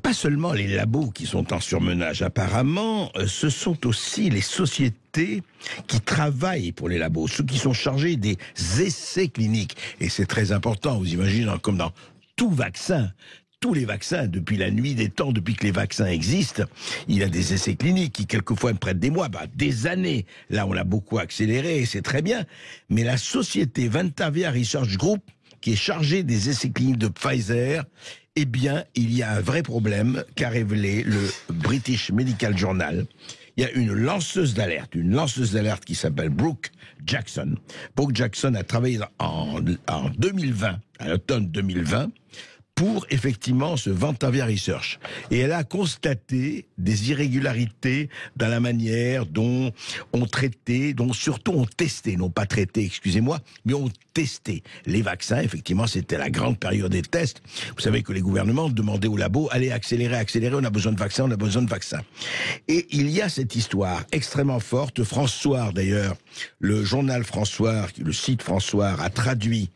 pas seulement les labos qui sont en surmenage. Apparemment, ce sont aussi les sociétés qui travaillent pour les labos, ceux qui sont chargés des essais cliniques. Et c'est très important, vous imaginez, comme dans tout vaccin. Tous les vaccins, depuis la nuit des temps, depuis que les vaccins existent, il y a des essais cliniques qui quelquefois prennent des mois, des années. Là, on a beaucoup accéléré et c'est très bien. Mais la société Ventavia Research Group, qui est chargée des essais cliniques de Pfizer, eh bien, il y a un vrai problème qu'a révélé le British Medical Journal. Il y a une lanceuse d'alerte qui s'appelle Brooke Jackson. Brooke Jackson a travaillé en 2020, à l'automne 2020, pour effectivement ce Ventavia Research. Et elle a constaté des irrégularités dans la manière dont on traitait, dont surtout on testait, non pas traité, excusez-moi, mais on testait les vaccins. Effectivement, c'était la grande période des tests. Vous savez que les gouvernements demandaient aux labos, allez accélérer, on a besoin de vaccins, Et il y a cette histoire extrêmement forte. François, d'ailleurs, le journal François, le site François a traduit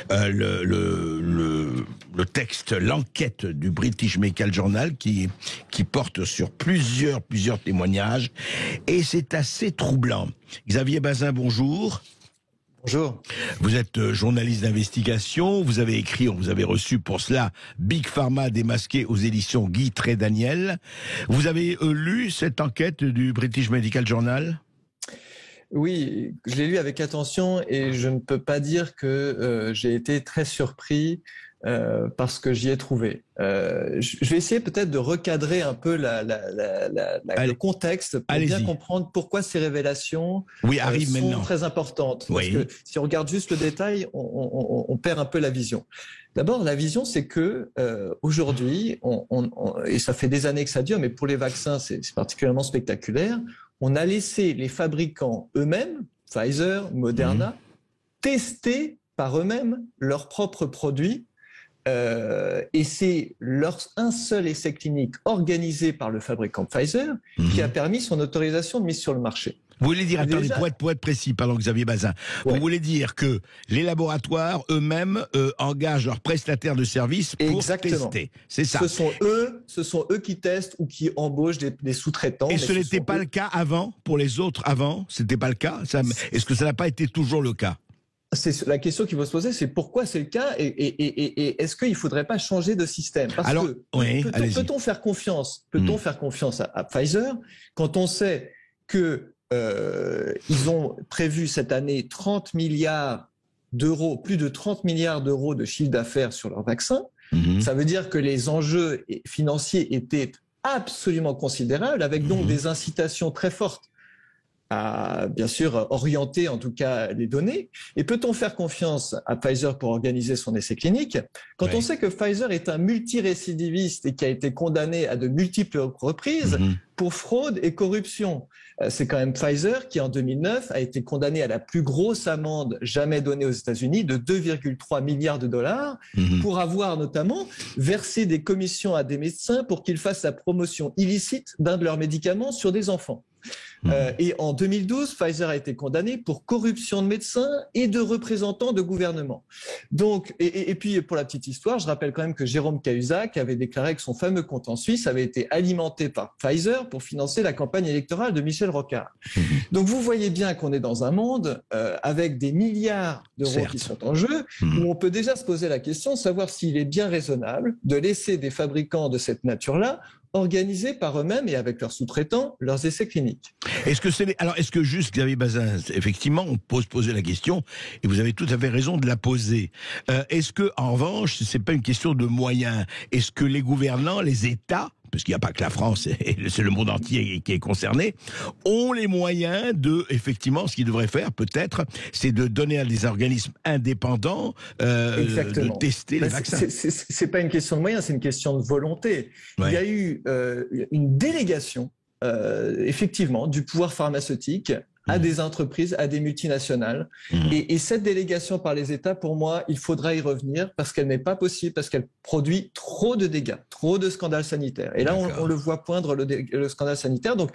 le texte, l'enquête du British Medical Journal qui porte sur plusieurs témoignages et c'est assez troublant. Xavier Bazin, bonjour. Bonjour. Vous êtes journaliste d'investigation, vous avez écrit, on vous avait reçu pour cela, Big Pharma démasqué aux éditions Guy Trédaniel. Vous avez lu cette enquête du British Medical Journal ? Oui, je l'ai lu avec attention et je ne peux pas dire que j'ai été très surpris parce que j'y ai trouvé. Je vais essayer peut-être de recadrer un peu le contexte pour bien comprendre pourquoi ces révélations sont maintenant très importantes. Oui. Parce que si on regarde juste le détail, on perd un peu la vision. D'abord, la vision, c'est que aujourd'hui, et ça fait des années que ça dure, mais pour les vaccins, c'est particulièrement spectaculaire, on a laissé les fabricants eux-mêmes, Pfizer, Moderna, tester par eux-mêmes leurs propres produits. Et c'est un seul essai clinique organisé par le fabricant Pfizer qui a permis son autorisation de mise sur le marché. Vous voulez dire, attendez, pour être précis, pardon Xavier Bazin, vous voulez dire que les laboratoires eux-mêmes engagent leurs prestataires de services pour tester, c'est ça? Ce sont eux qui testent ou qui embauchent des sous-traitants. Et ce n'était pas le cas avant, pour les autres avant? C'était pas le cas? Est-ce que ça n'a pas été toujours le cas? C'est la question qu'il faut se poser, c'est pourquoi c'est le cas et est-ce qu'il ne faudrait pas changer de système? Parce que peut-on faire confiance à Pfizer quand on sait que ils ont prévu cette année 30 milliards d'euros, plus de 30 milliards d'euros de chiffre d'affaires sur leur vaccin. Ça veut dire que les enjeux financiers étaient absolument considérables, avec donc des incitations très fortes à, bien sûr, orienter en tout cas les données. Et peut-on faire confiance à Pfizer pour organiser son essai clinique quand on sait que Pfizer est un multirécidiviste et qui a été condamné à de multiples reprises pour fraude et corruption? C'est quand même Pfizer qui, en 2009, a été condamné à la plus grosse amende jamais donnée aux États-Unis de 2,3 milliards de dollars pour avoir notamment versé des commissions à des médecins pour qu'ils fassent la promotion illicite d'un de leurs médicaments sur des enfants. Et en 2012, Pfizer a été condamné pour corruption de médecins et de représentants de gouvernement. Donc, et puis pour la petite histoire, je rappelle quand même que Jérôme Cahuzac avait déclaré que son fameux compte en Suisse avait été alimenté par Pfizer pour financer la campagne électorale de Michel Rocard. Donc vous voyez bien qu'on est dans un monde avec des milliards d'euros qui sont en jeu, où on peut déjà se poser la question de savoir s'il est bien raisonnable de laisser des fabricants de cette nature-là organisés par eux-mêmes et avec leurs sous-traitants leurs essais cliniques. Est-ce que juste, Xavier Bazin, effectivement, on peut se poser la question, et vous avez tout à fait raison de la poser. Est-ce que, en revanche, c'est pas une question de moyens? Est-ce que les gouvernants, les États, parce qu'il n'y a pas que la France, c'est le monde entier qui est concerné, ont les moyens de, effectivement, ce qu'ils devraient faire, peut-être, c'est de donner à des organismes indépendants de tester les vaccins. C'est pas une question de moyens, c'est une question de volonté. Il y a eu une délégation, effectivement, du pouvoir pharmaceutique à des entreprises, à des multinationales. Et cette délégation par les États, pour moi, il faudra y revenir parce qu'elle n'est pas possible, parce qu'elle produit trop de dégâts, trop de scandales sanitaires. Et là, on le voit poindre le scandale sanitaire. Donc,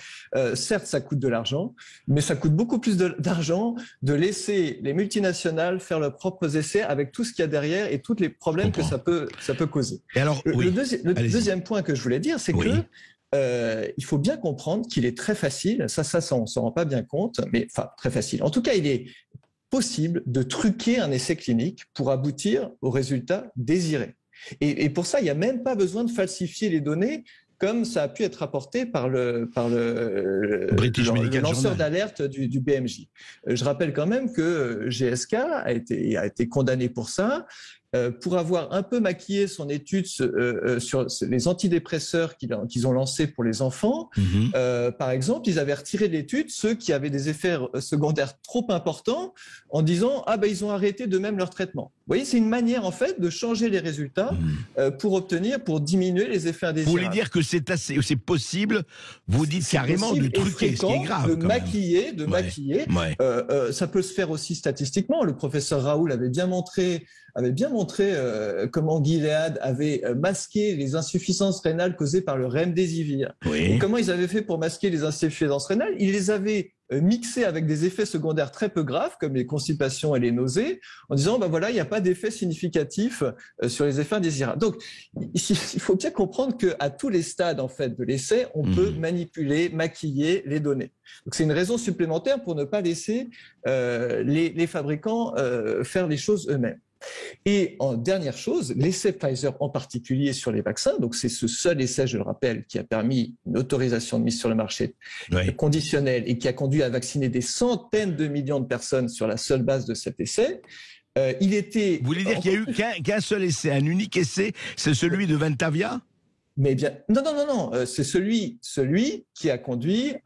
certes, ça coûte de l'argent, mais ça coûte beaucoup plus d'argent de laisser les multinationales faire leurs propres essais avec tout ce qu'il y a derrière et tous les problèmes que ça peut causer. Et alors, le deuxième point que je voulais dire, c'est que il faut bien comprendre qu'il est très facile, ça on s'en rend pas bien compte, mais enfin très facile. En tout cas, il est possible de truquer un essai clinique pour aboutir au résultat désiré. Et pour ça, il n'y a même pas besoin de falsifier les données, comme ça a pu être rapporté par le lanceur d'alerte du BMJ. Je rappelle quand même que GSK a été condamné pour ça. Pour avoir un peu maquillé son étude sur les antidépresseurs qu'ils ont lancés pour les enfants. Par exemple, ils avaient retiré de l'étude ceux qui avaient des effets secondaires trop importants en disant « Ah ben ils ont arrêté de même leur traitement ». Vous voyez, c'est une manière en fait de changer les résultats pour diminuer les effets indésirables. Vous voulez dire que c'est possible, vous dites carrément de truquer, ce qui est grave. De maquiller. Ça peut se faire aussi statistiquement. Le professeur Raoul avait bien montré comment Gilead avait masqué les insuffisances rénales causées par le remdesivir. Et comment ils avaient fait pour masquer les insuffisances rénales? Ils les avaient mixés avec des effets secondaires très peu graves, comme les constipations et les nausées, en disant, il n'y a pas d'effet significatif sur les effets indésirables. Donc, il faut bien comprendre qu'à tous les stades, en fait, de l'essai, on peut manipuler, maquiller les données. Donc, c'est une raison supplémentaire pour ne pas laisser les fabricants faire les choses eux-mêmes. Et en dernière chose, l'essai Pfizer en particulier sur les vaccins, donc c'est ce seul essai, je le rappelle, qui a permis une autorisation de mise sur le marché conditionnelle et qui a conduit à vacciner des centaines de millions de personnes sur la seule base de cet essai. Vous voulez dire qu'il n'y a eu qu'un seul essai, un unique essai, c'est celui de Ventavia ? Mais bien, non, c'est celui qui a conduit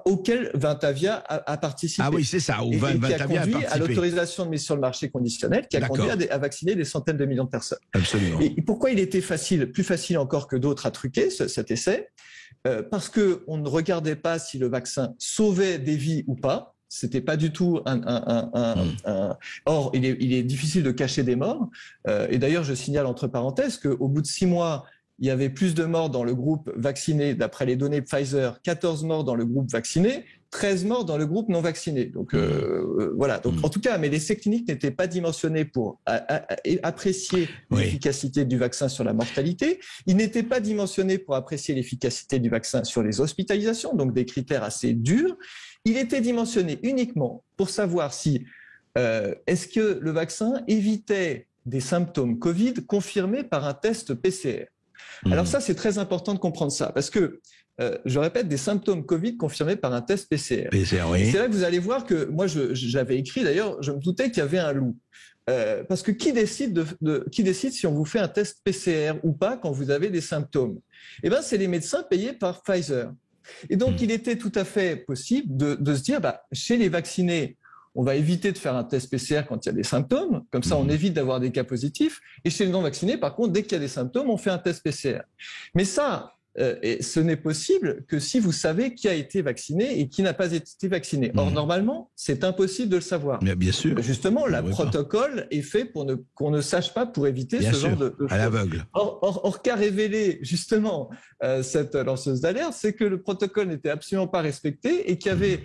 auquel Ventavia a participé. Ah oui, c'est ça, où Ventavia a conduit à l'autorisation de mise sur le marché conditionnelle, qui a conduit à vacciner des centaines de millions de personnes. Absolument. Et pourquoi il était plus facile encore que d'autres à truquer, cet essai? Parce que on ne regardait pas si le vaccin sauvait des vies ou pas. C'était pas du tout Or, il est difficile de cacher des morts. Et d'ailleurs, je signale entre parenthèses qu'au bout de 6 mois, il y avait plus de morts dans le groupe vacciné, d'après les données Pfizer, 14 morts dans le groupe vacciné, 13 morts dans le groupe non vacciné. Donc voilà. Donc en tout cas, mais l'essai clinique n'était pas dimensionné pour apprécier l'efficacité du vaccin sur la mortalité. Il n'était pas dimensionné pour apprécier l'efficacité du vaccin sur les hospitalisations, donc des critères assez durs. Il était dimensionné uniquement pour savoir si est-ce que le vaccin évitait des symptômes Covid confirmés par un test PCR. Alors ça, c'est très important de comprendre ça, parce que, je répète, des symptômes Covid confirmés par un test PCR. Oui. C'est là que vous allez voir que, moi, j'avais écrit, d'ailleurs, je me doutais qu'il y avait un loup. Parce que qui décide si on vous fait un test PCR ou pas quand vous avez des symptômes? Eh bien, c'est les médecins payés par Pfizer. Et donc, il était tout à fait possible de se dire, chez les vaccinés, on va éviter de faire un test PCR quand il y a des symptômes, comme ça on évite d'avoir des cas positifs. Et chez les non-vaccinés, par contre, dès qu'il y a des symptômes, on fait un test PCR. Mais ça, ce n'est possible que si vous savez qui a été vacciné et qui n'a pas été vacciné. Or, normalement, c'est impossible de le savoir. Mais bien sûr. Justement, le protocole est fait pour qu'on ne sache pas, pour éviter ce genre de à l'aveugle. Or, qu'a révélé justement cette lanceuse d'alerte, c'est que le protocole n'était absolument pas respecté et qu'il y avait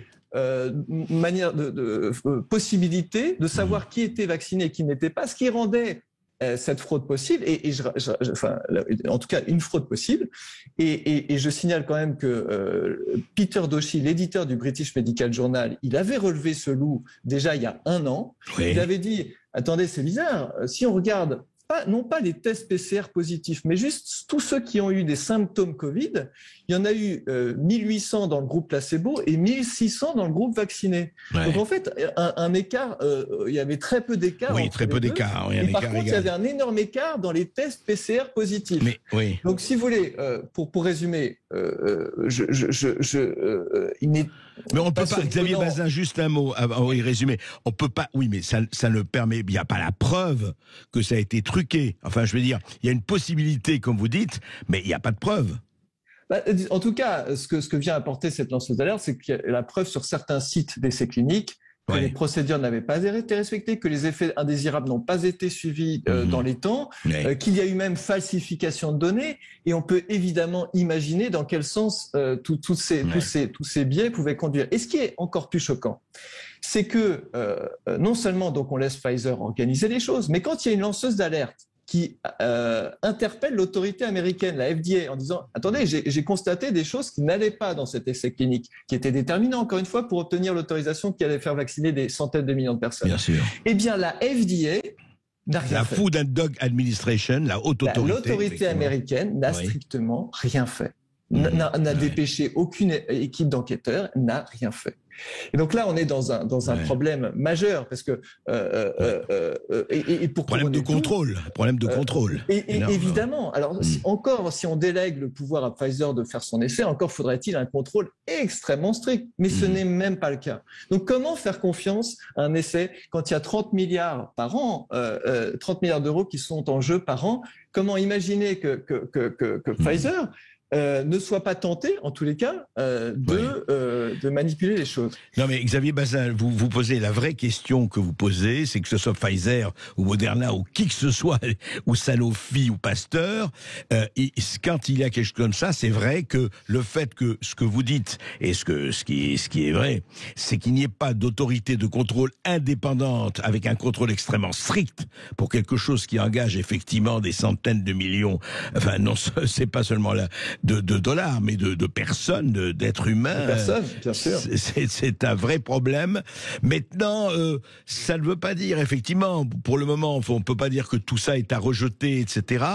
possibilité de savoir qui était vacciné et qui n'était pas, ce qui rendait cette fraude possible, en tout cas une fraude possible. Et je signale quand même que Peter Doshi, l'éditeur du British Medical Journal, il avait relevé ce loup déjà il y a 1 an. Il avait dit, attendez, c'est bizarre, si on regarde non pas les tests PCR positifs, mais juste tous ceux qui ont eu des symptômes Covid, il y en a eu 1800 dans le groupe placebo et 1600 dans le groupe vacciné. Donc en fait, un écart, il y avait très peu d'écart. Oui, très peu d'écart. Et par contre, il y avait un énorme écart dans les tests PCR positifs. Donc si vous voulez, pour résumer, mais on peut pas, Xavier Bazin, juste un mot, résumer. On peut pas, mais ça ne permet, il n'y a pas la preuve que ça a été truqué. Enfin, je veux dire, il y a une possibilité, comme vous dites, mais il n'y a pas de preuve. En tout cas, ce que vient apporter cette lanceuse d'alerte, c'est qu'il y a la preuve sur certains sites d'essais cliniques que les procédures n'avaient pas été respectées, que les effets indésirables n'ont pas été suivis dans les temps, qu'il y a eu même falsification de données, et on peut évidemment imaginer dans quel sens tous ces biais pouvaient conduire. Et ce qui est encore plus choquant, c'est que non seulement donc on laisse Pfizer organiser les choses, mais quand il y a une lanceuse d'alerte qui interpelle l'autorité américaine, la FDA, en disant « Attendez, j'ai constaté des choses qui n'allaient pas dans cet essai clinique, qui étaient déterminants, encore une fois, pour obtenir l'autorisation qui allait faire vacciner des centaines de millions de personnes. » Bien sûr. Eh bien, la FDA n'a rien fait. La Food and Drug Administration, la haute autorité. L'autorité américaine n'a strictement rien fait. N'a dépêché aucune équipe d'enquêteurs, n'a rien fait. Et donc là, on est dans un problème majeur parce que pour problème de contrôle. Évidemment. Alors si on délègue le pouvoir à Pfizer de faire son essai, encore faudrait-il un contrôle extrêmement strict. Mais ce n'est même pas le cas. Donc comment faire confiance à un essai quand il y a 30 milliards par an, 30 milliards d'euros qui sont en jeu par an? Comment imaginer que Pfizer ne soit pas tenté, en tous les cas, de manipuler les choses. Non mais Xavier Bazin, vous posez la vraie question que vous posez, c'est que ce soit Pfizer ou Moderna ou qui que ce soit, ou Sanofi ou Pasteur, quand il y a quelque chose comme ça, c'est vrai que le fait que ce que vous dites, et ce qui est vrai, c'est qu'il n'y ait pas d'autorité de contrôle indépendante avec un contrôle extrêmement strict pour quelque chose qui engage effectivement des centaines de millions, enfin non, c'est pas seulement là, de dollars, mais de personnes, d'êtres humains. Personnes, bien sûr. C'est un vrai problème. Maintenant, ça ne veut pas dire, effectivement, pour le moment, on ne peut pas dire que tout ça est à rejeter, etc.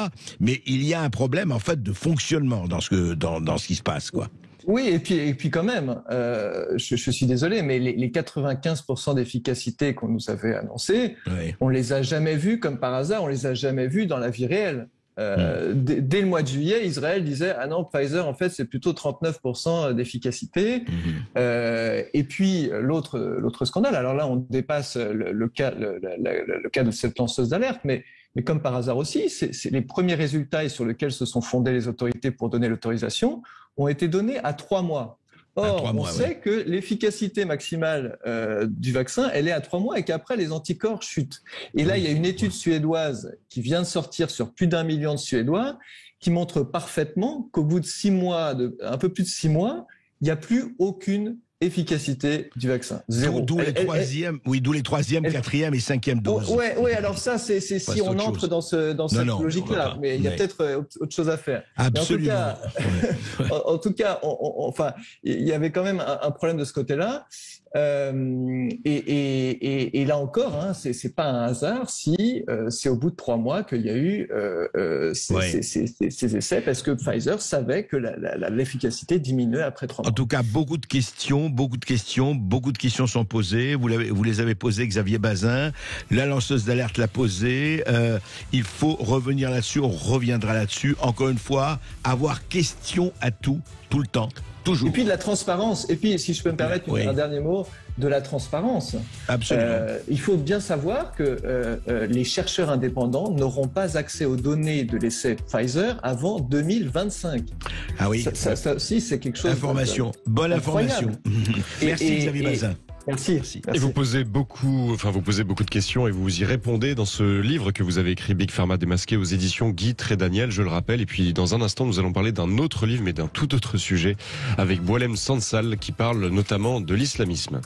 Mais il y a un problème, en fait, de fonctionnement dans ce qui se passe, quoi. Oui, et puis quand même, je suis désolé, mais les 95% d'efficacité qu'on nous avait annoncées, on les a jamais vus comme par hasard, on les a jamais vus dans la vie réelle. Dès le mois de juillet, Israël disait ah non, Pfizer en fait c'est plutôt 39% d'efficacité. Et puis l'autre scandale. Alors là, on dépasse le cas de cette lanceuse d'alerte, mais comme par hasard aussi, c'est les premiers résultats sur lesquels se sont fondées les autorités pour donner l'autorisation ont été donnés à 3 mois. Or, on sait que l'efficacité maximale du vaccin, elle est à 3 mois et qu'après, les anticorps chutent. Et là, il y a une étude suédoise qui vient de sortir sur plus d'1 million de Suédois qui montre parfaitement qu'au bout de 6 mois, un peu plus de 6 mois, il n'y a plus aucune efficacité du vaccin. Zéro. D'où les troisième, quatrième et cinquième doses. Ouais, alors ça, c'est si on entre dans cette logique-là. Mais il y a peut-être autre chose à faire. Absolument. En tout cas, enfin, il y avait quand même un problème de ce côté-là. Et là encore, hein, c'est pas un hasard si c'est au bout de 3 mois qu'il y a eu ces essais, parce que Pfizer savait que l'efficacité diminuait après 3 mois. En tout cas, beaucoup de questions sont posées. Vous les avez posées, Xavier Bazin. La lanceuse d'alerte l'a posée. Il faut revenir là-dessus. On reviendra là-dessus. Encore une fois, avoir question à tout le temps. Toujours. Et puis de la transparence. Et puis, si je peux me permettre un dernier mot, de la transparence. Absolument. Il faut bien savoir que les chercheurs indépendants n'auront pas accès aux données de l'essai Pfizer avant 2025. Ah oui. Ça aussi, c'est quelque chose. Bonne information. Merci Xavier Bazin. Merci. Et vous posez beaucoup de questions et vous y répondez dans ce livre que vous avez écrit, Big Pharma démasqué, aux éditions Guy Trédaniel, je le rappelle. Et puis dans un instant, nous allons parler d'un autre livre, mais d'un tout autre sujet, avec Boualem Sansal, qui parle notamment de l'islamisme.